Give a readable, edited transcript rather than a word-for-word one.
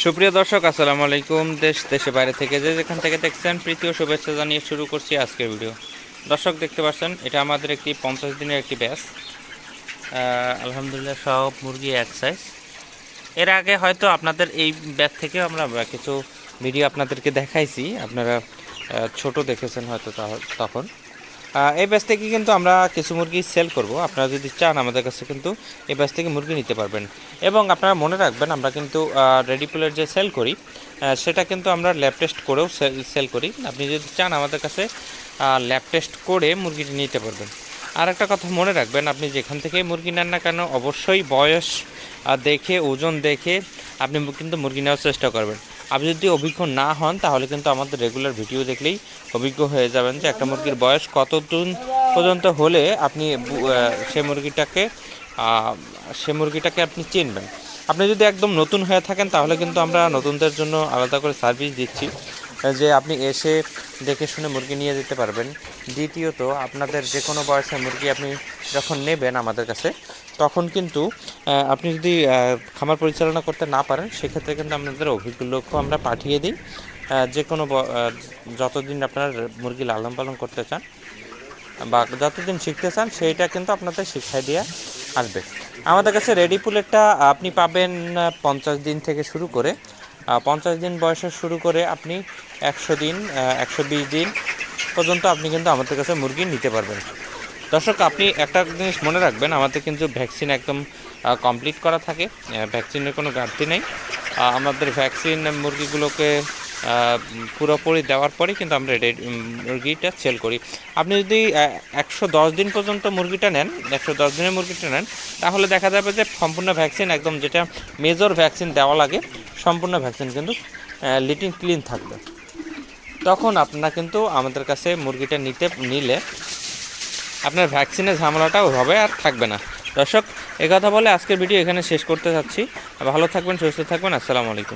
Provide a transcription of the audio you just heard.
সুপ্রিয় দর্শক, আসসালামু আলাইকুম। দেশে বাইরে থেকে যেখান থেকে দেখছেন, প্রীতি ও শুভেচ্ছা জানিয়ে শুরু করছি আজকের ভিডিও। দর্শক, দেখতে পাচ্ছেন এটা আমাদের একটি 50 দিনের একটি ব্যাচ। আলহামদুলিল্লাহ সব মুরগি এক সাইজ। এর আগে হয়তো আপনাদের এই ব্যাচ থেকে আমরা কিছু ভিডিও আপনাদেরকে দেখাইছি, আপনারা ছোট দেখেছেন হয়তো তখন। এই ব্যাচ থেকে কিন্তু আমরা কিছু মুরগি সেল করব। আপনারা যদি চান আমাদের কাছে কিন্তু এই ব্যাচ থেকে মুরগি নিতে পারবেন। এবং আপনারা মনে রাখবেন, আমরা কিন্তু রেডি পুলের যে সেল করি সেটা কিন্তু আমরা ল্যাব টেস্ট করেও সেল করি। আপনি যদি চান আমাদের কাছে ল্যাব টেস্ট করে মুরগিটি নিতে পারবেন। আর একটা কথা মনে রাখবেন, আপনি যেখান থেকে মুরগি নেন না কেন অবশ্যই বয়স দেখে, ওজন দেখে আপনি কিন্তু মুরগি নেওয়ার চেষ্টা করবেন। আপনি যদি অভিজ্ঞ না হন তাহলে কিন্তু আমাদের রেগুলার ভিডিও দেখলেই অভিজ্ঞ হয়ে যাবেন যে একটা মুরগির বয়স কতদিন পর্যন্ত হলে আপনি সে মুরগিটাকে আপনি চিনবেন। আপনি যদি একদম নতুন হয়ে থাকেন তাহলে কিন্তু আমরা নতুনদের জন্য আলাদা করে সার্ভিস দিচ্ছি, যে আপনি এসে দেখে শুনে মুরগি নিয়ে যেতে পারবেন। দ্বিতীয়ত, আপনাদের যে কোনো বয়সের মুরগি আপনি যখন নেবেন আমাদের কাছে, তখন কিন্তু আপনি যদি খামার পরিচালনা করতে না পারেন সেক্ষেত্রে কিন্তু আপনাদের অভিজ্ঞ লোকও আমরা পাঠিয়ে দিই। যে কোনো যতদিন আপনার মুরগি লালন পালন করতে চান বা যতদিন শিখতে চান সেইটা কিন্তু আপনাদের শিখাই দিয়ে আসবে। আমাদের কাছে রেডি পুলেটটা আপনি পাবেন 50 দিন থেকে শুরু করে, 50 দিন বয়সে শুরু করে আপনি 100 দিন, 120 দিন পর্যন্ত আপনি কিন্তু আমাদের কাছে মুরগি নিতে পারবেন। দর্শক, আপনি একটা জিনিস মনে রাখবেন, আমাদের কিন্তু ভ্যাকসিন একদম কমপ্লিট করা থাকে, ভ্যাকসিনের কোনো ঘাটতি নেই। আমাদের ভ্যাকসিন মুরগিগুলোকে পুরোপুরি দেওয়ার পরেই কিন্তু আমরা মুরগিটা সেল করি। আপনি যদি 110 দিন পর্যন্ত মুরগিটা নেন, 110 দিনের মুরগিটা নেন, তাহলে দেখা যাবে যে সম্পূর্ণ ভ্যাকসিন, একদম যেটা মেজর ভ্যাকসিন দেওয়া লাগে সম্পূর্ণ ভ্যাকসিন কিন্তু লিটিন ক্লিন থাকবে। তখন আপনারা কিন্তু আমাদের কাছে মুরগিটা নিলে আপনার ভ্যাকসিনের ঝামেলাটাও হবে আর থাকবে না। দর্শক, কথা বলে আজকের ভিডিও এখানে শেষ করতে চাচ্ছি। ভালো থাকবেন, সুস্থ থাকবেন। আসসালামু আলাইকুম।